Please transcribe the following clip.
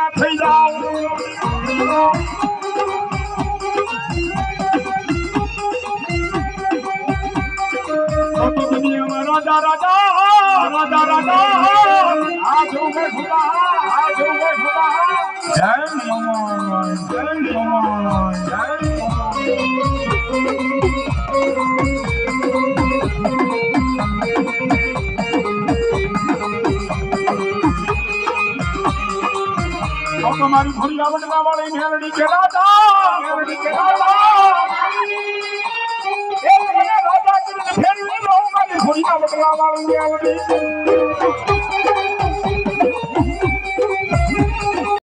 ના થઈ જાઓ દુનિયામાં રાજા રાજા રાજા રાજા આ જોગે ખુદા આ જોગે ખુદા જય મમાન જય મમાન જય તમારી ભરિયા વડલા વાળી મેલડી કે રાજા મેલડી કે રાજા એ મને રાજા કરીને ફેરવી લો મારી ભરિયા વડલા વાળી મેલડી